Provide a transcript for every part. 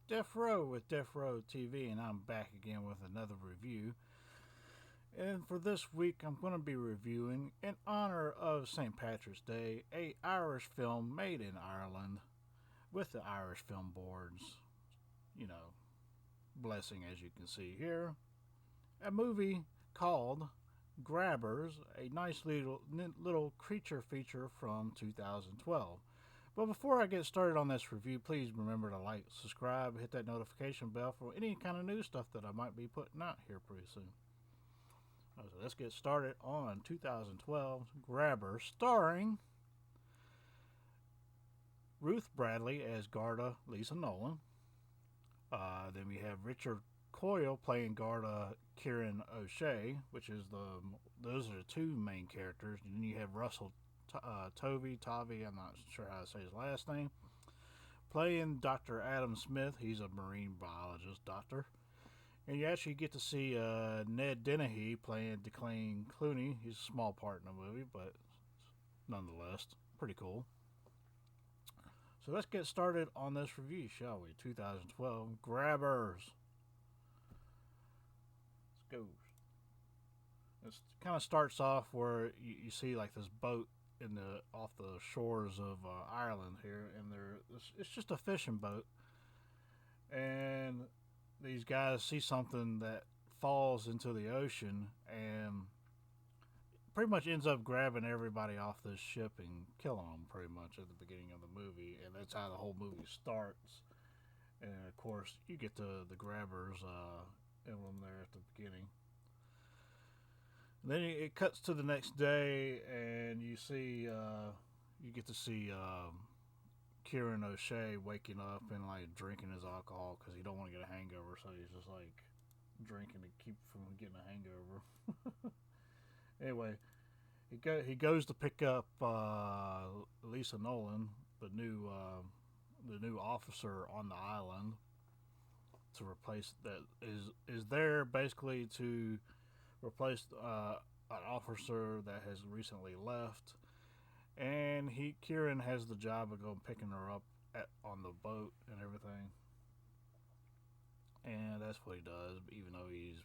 Deafrowe with Deafrowe TV, and I'm back again with another review. And for this week, I'm going to be reviewing, in honor of St. Patrick's Day, a Irish film made in Ireland with the Irish Film Board's, blessing, as you can see here. A movie called Grabbers, a nice little creature feature from 2012. But before I get started on this review, please remember to like, subscribe, hit that notification bell for any kind of new stuff that I might be putting out here pretty soon. So let's get started on 2012's Grabber, starring Ruth Bradley as Garda Lisa Nolan. Then we have Richard Coyle playing Garda Kieran O'Shea, those are the two main characters. And then you have Russell Tovey, I'm not sure how to say his last name, playing Dr. Adam Smith. He's a marine biologist doctor. And you actually get to see Ned Dennehy playing Declan Clooney. He's a small part in the movie, but nonetheless, pretty cool. So let's get started on this review, shall we? 2012 Grabbers. Let's go. It kind of starts off where you see like this boat off the shores of Ireland here, and it's just a fishing boat, and these guys see something that falls into the ocean and pretty much ends up grabbing everybody off this ship and killing them pretty much at the beginning of the movie, and that's how the whole movie starts. And of course you get the Grabbers emblem there at the beginning. And then it cuts to the next day, and you get to see Kieran O'Shea waking up and like drinking his alcohol because he don't want to get a hangover, so he's just like drinking to keep from getting a hangover. Anyway, he goes to pick up Lisa Nolan, the new officer on the island, to replace that is there basically to replace an officer that has recently left. And Kieran has the job of going picking her up on the boat and everything. And that's what he does, even though he's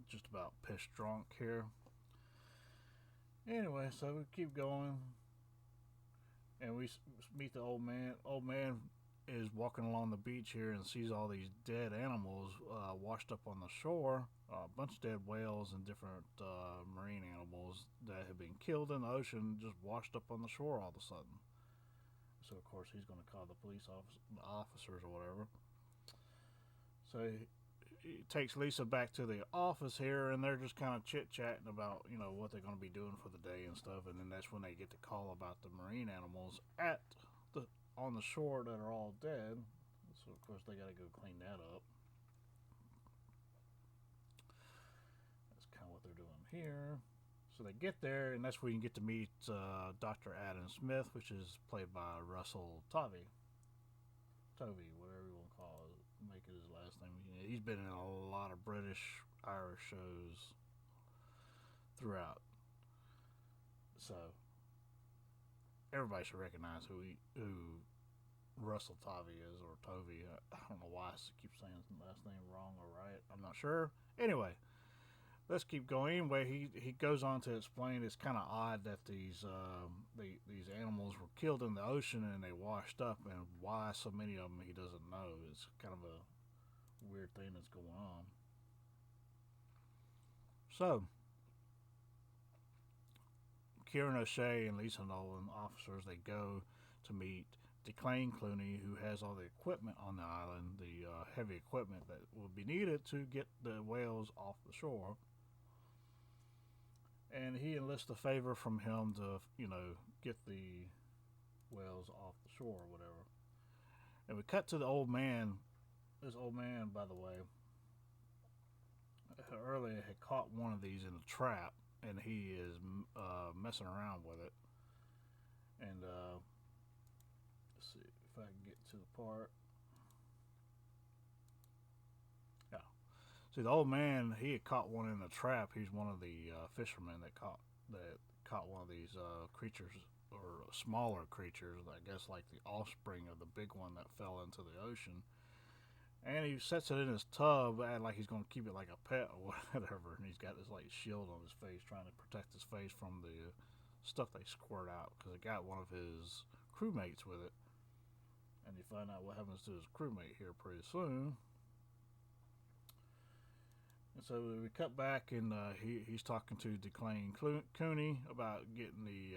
just about pissed drunk here. Anyway, so we keep going. And we meet the old man. Old man is walking along the beach here and sees all these dead animals washed up on the shore. A bunch of dead whales and different marine animals that have been killed in the ocean just washed up on the shore all of a sudden. So of course he's going to call the police officers or whatever. So he takes Lisa back to the office here, and they're just kind of chit-chatting about what they're going to be doing for the day and stuff. And then that's when they get the call about the marine animals on the shore that are all dead. So of course they got to go clean that up. That's kind of what they're doing here. So they get there, and that's where you get to meet Dr. Adam Smith, which is played by Russell Tovey, whatever you want to call it, make it his last name. He's been in a lot of Irish shows throughout, so everybody should recognize who Russell Tovey is, or Tovey. I don't know why I keep saying his last name wrong or right. I'm not sure. Anyway, let's keep going. Anyway, he goes on to explain it's kind of odd that these animals were killed in the ocean and they washed up, and why so many of them he doesn't know. It's kind of a weird thing that's going on. So Kieran O'Shea and Lisa Nolan, officers, they go to meet Declan Clooney, who has all the equipment on the island, the heavy equipment that will be needed to get the whales off the shore. And he enlists a favor from him to, get the whales off the shore or whatever. And we cut to the old man. This old man, by the way, earlier had caught one of these in a trap, and he is messing around with it. And let's see if I can get to the part. Yeah. See, the old man, he had caught one in a trap. He's one of the fishermen that caught one of these creatures, or smaller creatures, I guess like the offspring of the big one that fell into the ocean. And he sets it in his tub, and like he's going to keep it like a pet or whatever. And he's got this like shield on his face, trying to protect his face from the stuff they squirt out because it got one of his crewmates with it. And you find out what happens to his crewmate here pretty soon. And so we cut back, and he's talking to Declan Cooney about getting the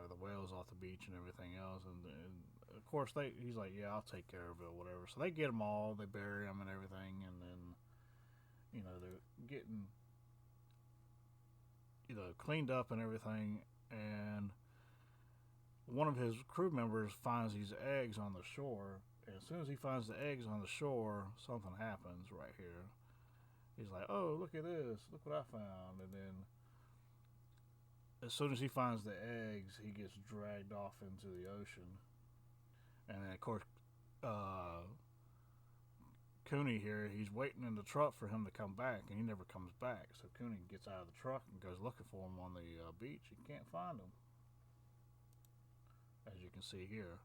the whales off the beach and everything else. And of course he's like, yeah, I'll take care of it, or whatever. So they get them all, they bury them and everything, and then they're getting cleaned up and everything. And one of his crew members finds these eggs on the shore. And as soon as he finds the eggs on the shore, something happens right here. He's like, oh, look at this. Look what I found. And then as soon as he finds the eggs, he gets dragged off into the ocean. And then, of course, Cooney here, he's waiting in the truck for him to come back, and he never comes back. So Cooney gets out of the truck and goes looking for him on the beach. He can't find him, as you can see here.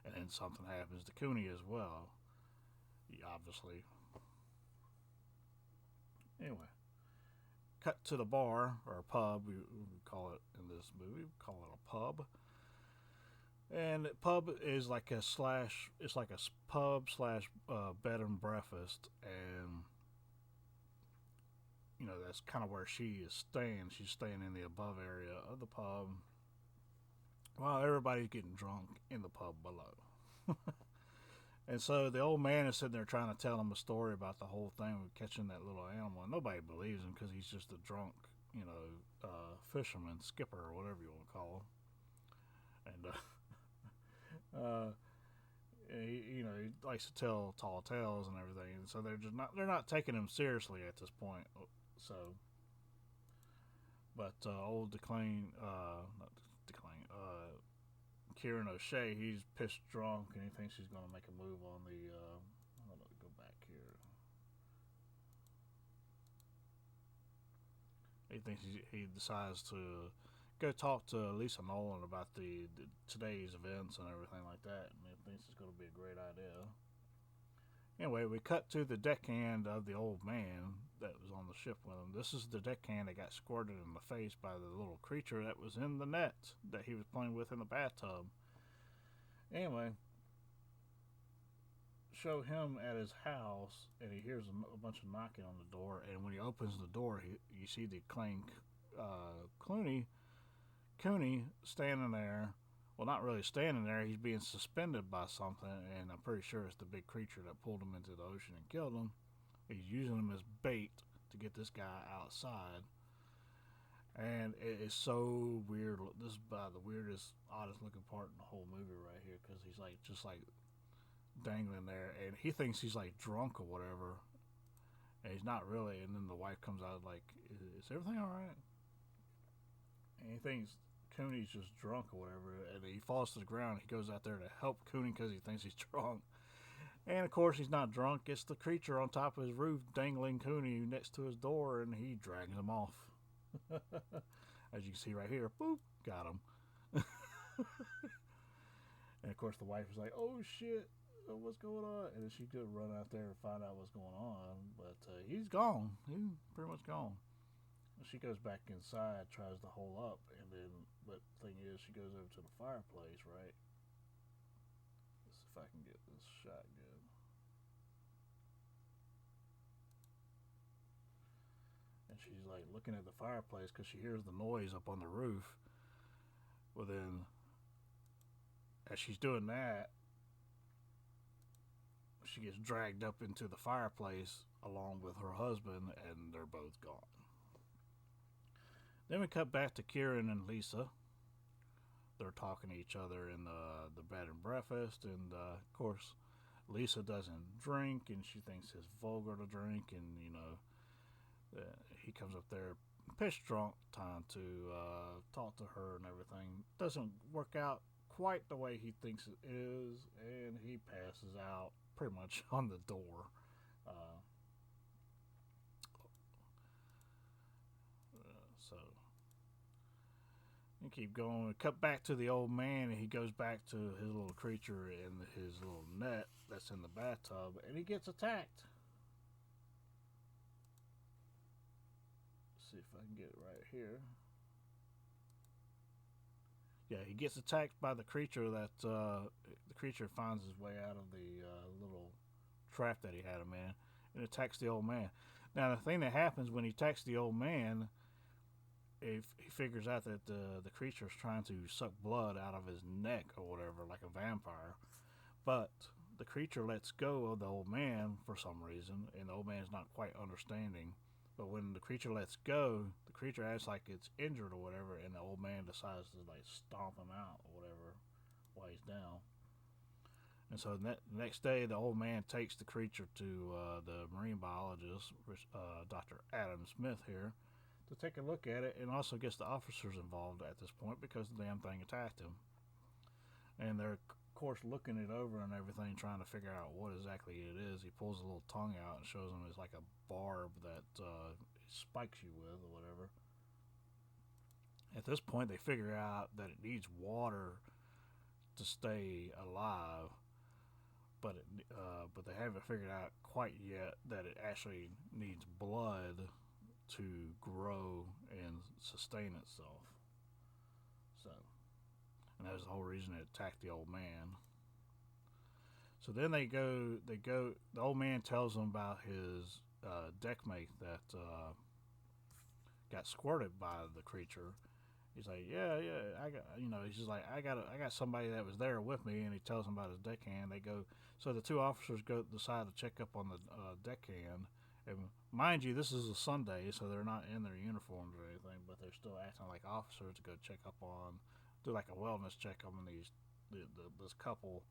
And then something happens to Cooney as well, obviously. Anyway, cut to the bar, or a pub, we call it in this movie. We call it a pub. And pub is like a slash, it's like a pub slash bed and breakfast. And, that's kind of where she is staying. She's staying in the above area of the pub, while everybody's getting drunk in the pub below. And so the old man is sitting there trying to tell him a story about the whole thing with catching that little animal. And nobody believes him because he's just a drunk, fisherman, skipper, or whatever you want to call him. And he likes to tell tall tales and everything. And so they're not taking him seriously at this point. So, but old Kieran O'Shea, he's pissed drunk, and he thinks he's going to make a move on the. Hold on, go back here. He decides to go talk to Lisa Nolan about the today's events and everything like that, and he thinks it's going to be a great idea. Anyway, we cut to the deckhand of the old man that was on the ship with him. This is the deckhand that got squirted in the face by the little creature that was in the net that he was playing with in the bathtub. Anyway, show him at his house, and he hears a bunch of knocking on the door. And when he opens the door, you see the Cooney standing there. Well, not really standing there. He's being suspended by something, and I'm pretty sure it's the big creature that pulled him into the ocean and killed him. He's using him as bait to get this guy outside. And it is so weird. This is about the weirdest, oddest looking part in the whole movie right here, because he's just dangling there, and he thinks he's drunk or whatever, and he's not really. And then the wife comes out like, is everything alright? And he thinks Cooney's just drunk or whatever, and he falls to the ground. He goes out there to help Cooney because he thinks he's drunk. And of course he's not drunk. It's the creature on top of his roof dangling Cooney next to his door, and he drags him off. As you can see right here, boop, got him. And of course the wife was like, oh shit, what's going on? And then she could run out there and find out what's going on, but he's gone. He's pretty much gone. She goes back inside, tries to hole up, and then, but the thing is, she goes over to the fireplace, right? Let's see if I can get this shot good. And she's looking at the fireplace because she hears the noise up on the roof. Well, then, as she's doing that, she gets dragged up into the fireplace along with her husband, and they're both gone. Then we cut back to Kieran and Lisa. They're talking to each other in the bed and breakfast, and of course, Lisa doesn't drink, and she thinks it's vulgar to drink, and he comes up there pissed drunk, trying to talk to her and everything. Doesn't work out quite the way he thinks it is, and he passes out pretty much on the door. So you keep going. We cut back to the old man, and he goes back to his little creature in his little net that's in the bathtub, and he gets attacked. Let's see if I can get it right here. Yeah, he gets attacked by the creature that the creature finds his way out of the little trap that he had him in, and attacks the old man. Now, the thing that happens when he attacks the old man, if he figures out that the creature is trying to suck blood out of his neck or whatever, like a vampire, but the creature lets go of the old man for some reason, and the old man's not quite understanding. But when the creature lets go, the creature acts like it's injured or whatever, and the old man decides to like stomp him out or whatever while he's down. And so the next day, the old man takes the creature to the marine biologist, Dr. Adam Smith here, to take a look at it, and also gets the officers involved at this point because the damn thing attacked him. And they're, of course, looking it over and everything, trying to figure out what exactly it is. He pulls a little tongue out and shows them it's like a barb that spikes you with or whatever. At this point, they figure out that it needs water to stay alive, but they haven't figured out quite yet that it actually needs blood to grow and sustain itself. So, and that was the whole reason it attacked the old man. So then they go. The old man tells them about his deckmate that got squirted by the creature. He's like, yeah, I got, he's just like, I got somebody that was there with me, and he tells them about his deckhand. They go, so the two officers decide to check up on the deckhand. And mind you, this is a Sunday, so they're not in their uniforms or anything, but they're still acting like officers to go check up on, do like a wellness check on this couple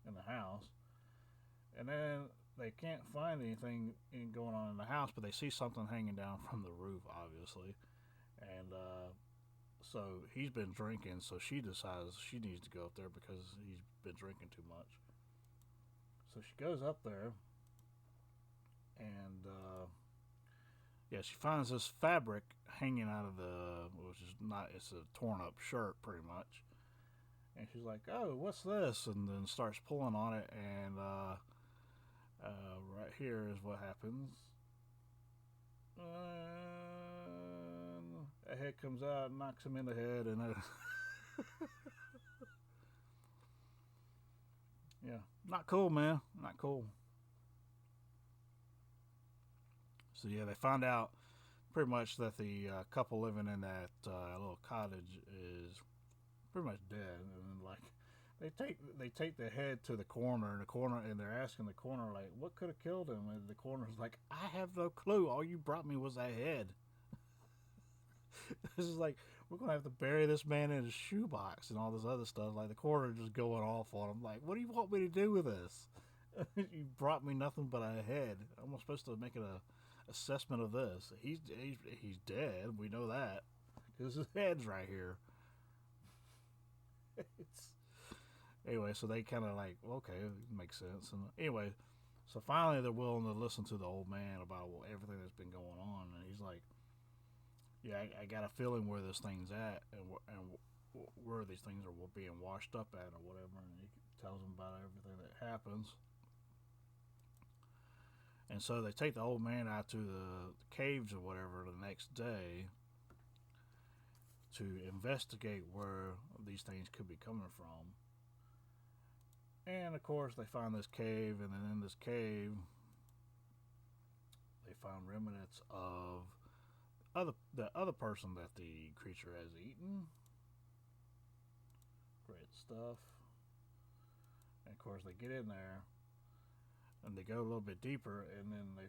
in the house. And then they can't find anything going on in the house, but they see something hanging down from the roof, obviously. And so he's been drinking, so she decides she needs to go up there because he's been drinking too much. So she goes up there, and she finds this fabric hanging out of which is not, it's a torn up shirt pretty much. And she's like, oh, what's this? And then starts pulling on it, and right here is what happens. A head comes out, knocks him in the head, and yeah, not cool, man, not cool. So yeah, they find out pretty much that the couple living in that little cottage is pretty much dead, and like they take the head to the coroner, and they're asking the coroner like, what could have killed him? And the coroner's like, I have no clue. All you brought me was that head. This is like, we're gonna have to bury this man in a shoebox and all this other stuff. Like the coroner just going off on him. Like, what do you want me to do with this? You brought me nothing but a head. I'm supposed to make an assessment of this. He's dead. We know that because his head's right here. Anyway, so they kind of like, okay, it makes sense. And anyway, so finally they're willing to listen to the old man about everything that's been going on, and he's like, yeah, I got a feeling where this thing's at, and where these things are being washed up at or whatever, and he tells them about everything that happens. And so they take the old man out to the caves or whatever the next day to investigate where these things could be coming from. And of course they find this cave, and then in this cave they find remnants of the other person that the creature has eaten. Great stuff. And of course they get in there and they go a little bit deeper, and then they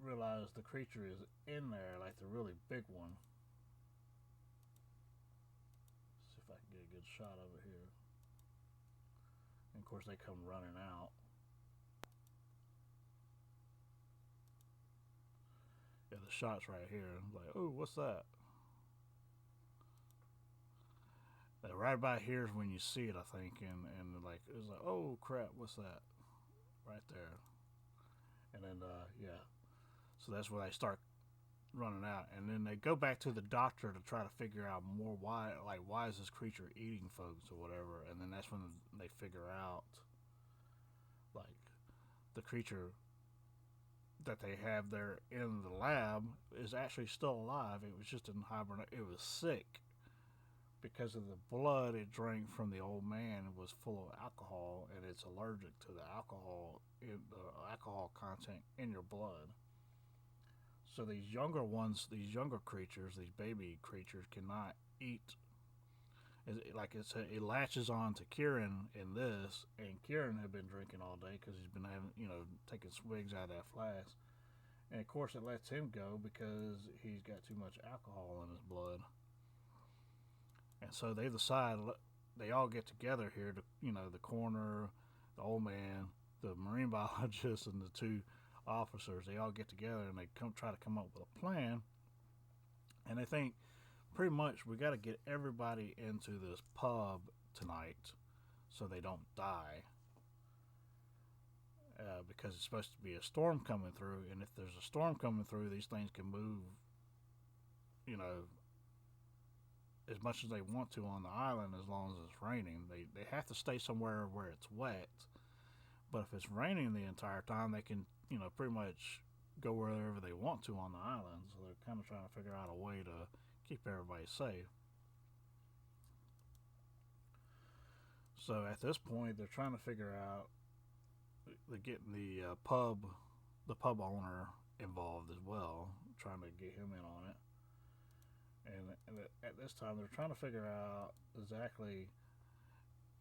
realize the creature is in there, like the really big one. Let's see if I can get a good shot of it here. And of course they come running out. Yeah, the shot's right here. I'm like, oh, what's that? Right about here is when you see it, I think, and like it's like, oh crap, what's that? Right there. And then yeah, so that's where they start running out, and then they go back to the doctor to try to figure out more why is this creature eating folks or whatever, and then that's when they figure out like the creature that they have there in the lab is actually still alive. It was just in hibernation. It was sick because of the blood it drank from the old man was full of alcohol, and it's allergic to the alcohol content in your blood. So these younger ones, these younger creatures, these baby creatures cannot eat. It latches on to Kieran in this, and Kieran had been drinking all day because he's been having, taking swigs out of that flask. And of course, it lets him go because he's got too much alcohol in his blood. And so they decide, they all get together here to, the coroner, the old man, the marine biologist, and the two officers. They all get together and they try to come up with a plan. And they think, pretty much, we got to get everybody into this pub tonight so they don't die. Because it's supposed to be a storm coming through, and if there's a storm coming through, these things can move, as much as they want to on the island as long as it's raining. They have to stay somewhere where it's wet, but if it's raining the entire time, they can, pretty much go wherever they want to on the island. So they're kind of trying to figure out a way to keep everybody safe. So at this point, they're trying to figure out, they're getting the pub owner involved as well, trying to get him in on it. And at this time, they're trying to figure out exactly,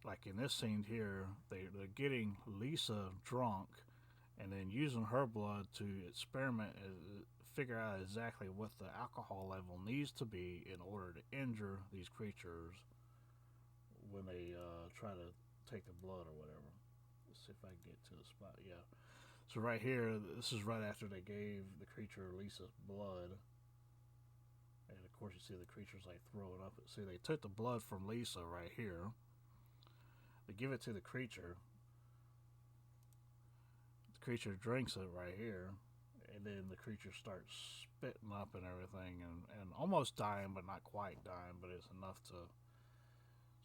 like in this scene here, they're getting Lisa drunk and then using her blood to experiment, figure out exactly what the alcohol level needs to be in order to injure these creatures when they try to take the blood or whatever. Let's see if I can get to the spot. Yeah. So right here, this is right after they gave the creature Lisa's blood. And of course you see the creature's like throwing up. See, they took the blood from Lisa right here. They give it to the creature. The creature drinks it right here. And then the creature starts spitting up and everything and almost dying, but not quite dying, but it's enough to.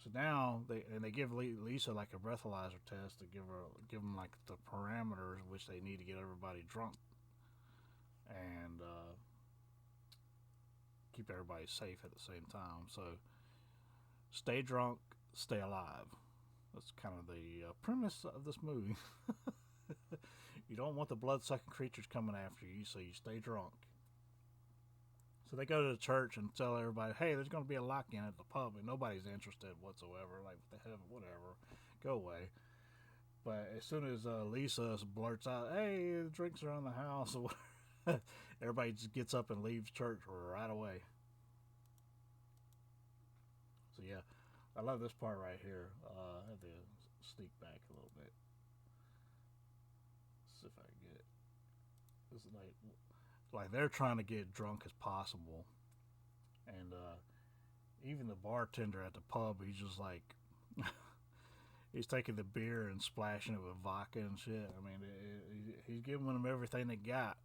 So now they give Lisa like a breathalyzer test to give them like the parameters which they need to get everybody drunk and keep everybody safe at the same time. So stay drunk, stay alive. That's kind of the premise of this movie. You don't want the blood-sucking creatures coming after you, so you stay drunk. So they go to the church and tell everybody, hey, there's going to be a lock-in at the pub, and nobody's interested whatsoever. Like, what the hell, whatever, go away. But as soon as Lisa blurts out, hey, the drinks are on the house, everybody just gets up and leaves church right away. So yeah, I love this part right here. I have to sneak back a little bit. Let's see if I can get it. It's like they're trying to get drunk as possible, and even the bartender at the pub, he's just like he's taking the beer and splashing it with vodka and shit. I mean, he's giving them everything they got,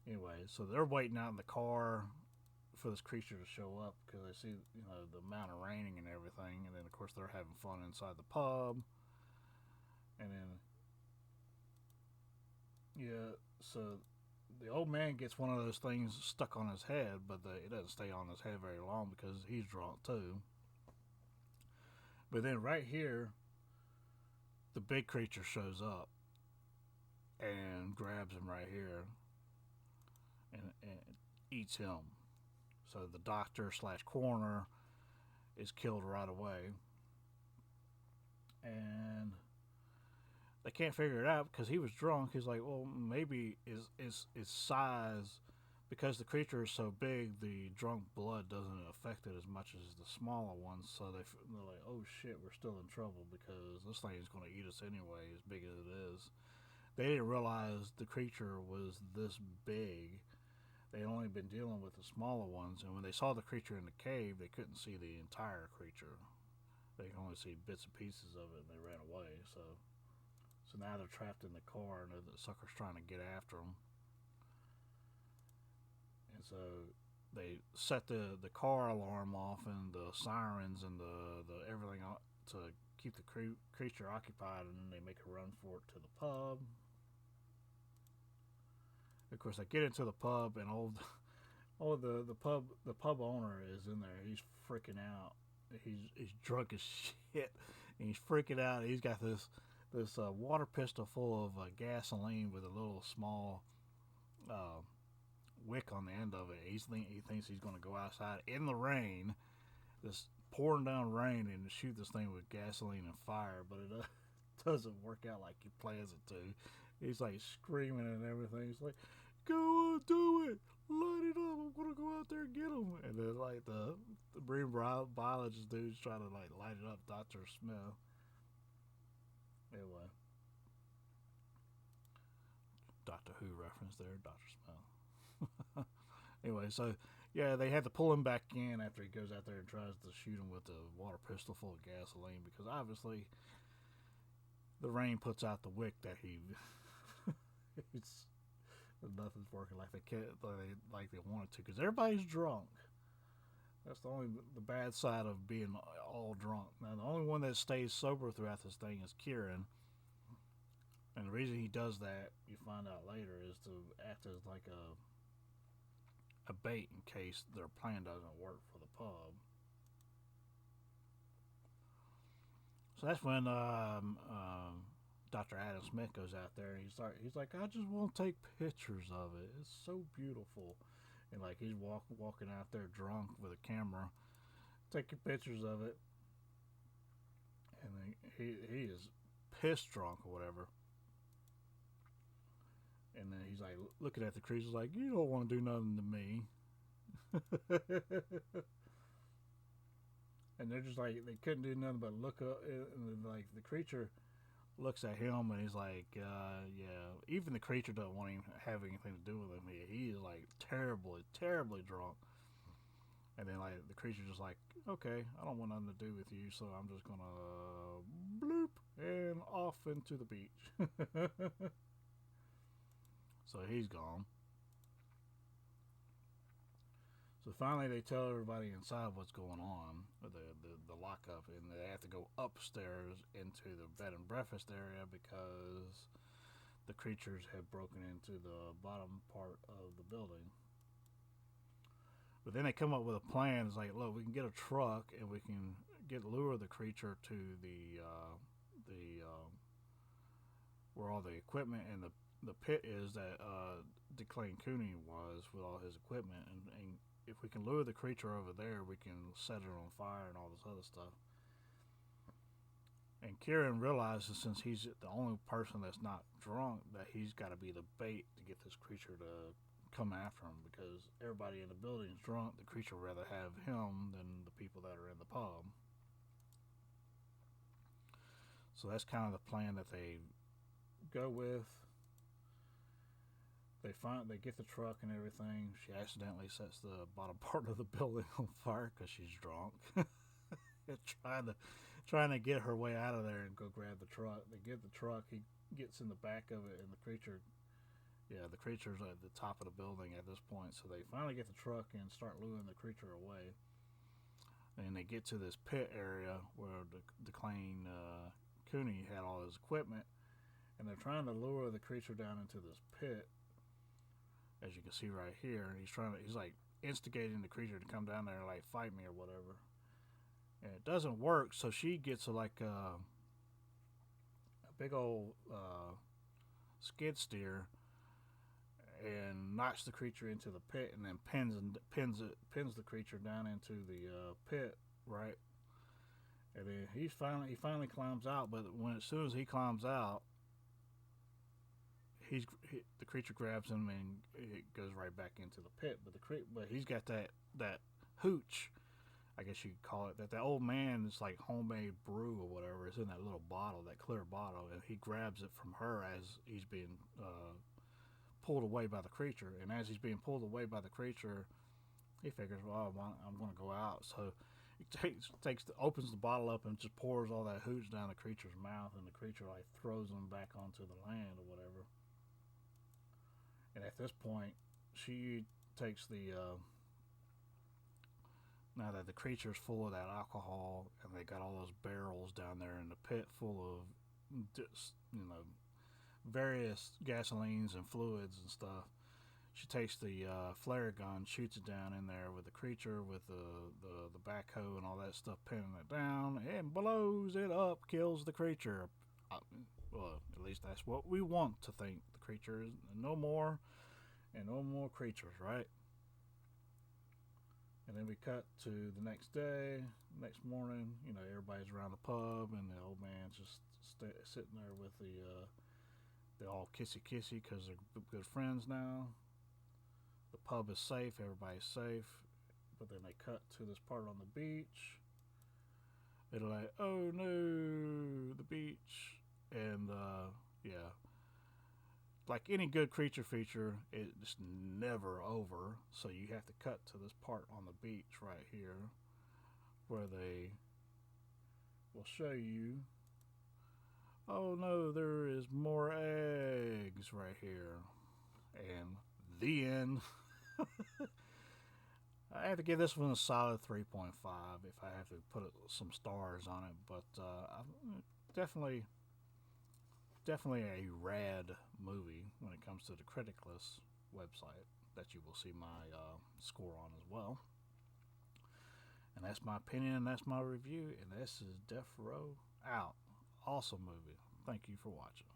Anyway, so they're waiting out in the car for this creature to show up because they see, the amount of raining and everything, and then of course they're having fun inside the pub, and then. Yeah, so the old man gets one of those things stuck on his head, but it doesn't stay on his head very long because he's drunk too. But then right here, the big creature shows up and grabs him right here and eats him. So the doctor / coroner is killed right away. And they can't figure it out because he was drunk. He's like, well, maybe his size, because the creature is so big, the drunk blood doesn't affect it as much as the smaller ones. So they're like, oh shit, we're still in trouble because this thing is going to eat us anyway, as big as it is. They didn't realize the creature was this big. They had only been dealing with the smaller ones, and when they saw the creature in the cave, they couldn't see the entire creature. They could only see bits and pieces of it, and they ran away. So now they're trapped in the car, and the sucker's trying to get after them. And so they set the car alarm off and the sirens and the everything to keep the creature occupied, and then they make a run for it to the pub. Of course, they get into the pub, and the pub owner is in there. He's freaking out. He's drunk as shit, and he's freaking out. He's got this water pistol full of gasoline with a little small wick on the end of it. He thinks he's going to go outside in the rain, this pouring down rain, and shoot this thing with gasoline and fire, but it doesn't work out like he plans it to. He's like screaming and everything. He's like, "Go on, do it! Light it up! I'm gonna go out there and get him!" And then like the marine biologist dude's trying to like light it up, Dr. Smith. Anyway, Doctor Who reference there, Dr. Smith. Anyway, so yeah, they had to pull him back in after he goes out there and tries to shoot him with the water pistol full of gasoline, because obviously the rain puts out the wick that he it's nothing's working like they wanted to, because everybody's drunk. That's the bad side of being all drunk. Now the only one that stays sober throughout this thing is Kieran, and the reason he does that, you find out later, is to act as like a bait in case their plan doesn't work for the pub. So that's when Dr. Adam Smith goes out there, and he's like, "I just want to take pictures of it. It's so beautiful." And like he's walking out there drunk with a camera, taking pictures of it. And then he is pissed drunk or whatever. And then he's like looking at the creatures like, "You don't want to do nothing to me." And they're just like, they couldn't do nothing but look up, and like the creature looks at him, and he's like, yeah, even the creature doesn't want him to have anything to do with him. He is like terribly drunk. And then like the creature's just like, "Okay, I don't want nothing to do with you, so I'm just gonna bloop and off into the beach." So he's gone. So finally, they tell everybody inside what's going on, the lockup, and they have to go upstairs into the bed and breakfast area because the creatures have broken into the bottom part of the building. But then they come up with a plan. It's like, look, we can get a truck and we can lure the creature to the where all the equipment and the pit is that Declan Cooney was with all his equipment, and if we can lure the creature over there, we can set it on fire and all this other stuff. And Kieran realizes, since he's the only person that's not drunk, that he's got to be the bait to get this creature to come after him, because everybody in the building is drunk. The creature would rather have him than the people that are in the pub. So that's kind of the plan that they go with. They get the truck and everything. She accidentally sets the bottom part of the building on fire because she's drunk. trying to get her way out of there and go grab the truck. They get the truck. He gets in the back of it, and the creature's at the top of the building at this point. So they finally get the truck and start luring the creature away. And they get to this pit area where Declan Cooney had all his equipment, and they're trying to lure the creature down into this pit, as you can see right here. He's like instigating the creature to come down there and like fight me or whatever, and it doesn't work. So she gets a big old skid steer and knocks the creature into the pit, and then pins the creature down into the pit, right? And then he finally climbs out, but as soon as he climbs out, the creature grabs him and it goes right back into the pit. But he's got that hooch, I guess you could call it, that old man is like homemade brew or whatever. It's in that little bottle, that clear bottle, and he grabs it from her as he's being pulled away by the creature. And as he's being pulled away by the creature, he figures, well, I'm going to go out. So he opens the bottle up and just pours all that hooch down the creature's mouth, and the creature like throws him back onto the land or whatever. And at this point, she takes the Now that the creature's full of that alcohol, and they got all those barrels down there in the pit full of just, various gasolines and fluids and stuff. She takes the flare gun, shoots it down in there with the creature with the backhoe and all that stuff, pinning it down, and blows it up, kills the creature. Well, at least that's what we want to think. The creature is no more, and no more creatures, right? And then we cut to the next day, next morning. Everybody's around the pub, and the old man's just sitting there with they're all kissy kissy because they're good friends now. The pub is safe, everybody's safe. But then they cut to this part on the beach. They're like, oh no, the beach. And yeah, like any good creature feature, it's never over. So you have to cut to this part on the beach right here where they will show you, oh no, there is more eggs right here. And the end. I have to give this one a solid 3.5 if I have to put some stars on it, but definitely a rad movie when it comes to the Criticless website that you will see my score on as well. And that's my opinion, and that's my review, and this is Deafrowe out. Awesome movie. Thank you for watching.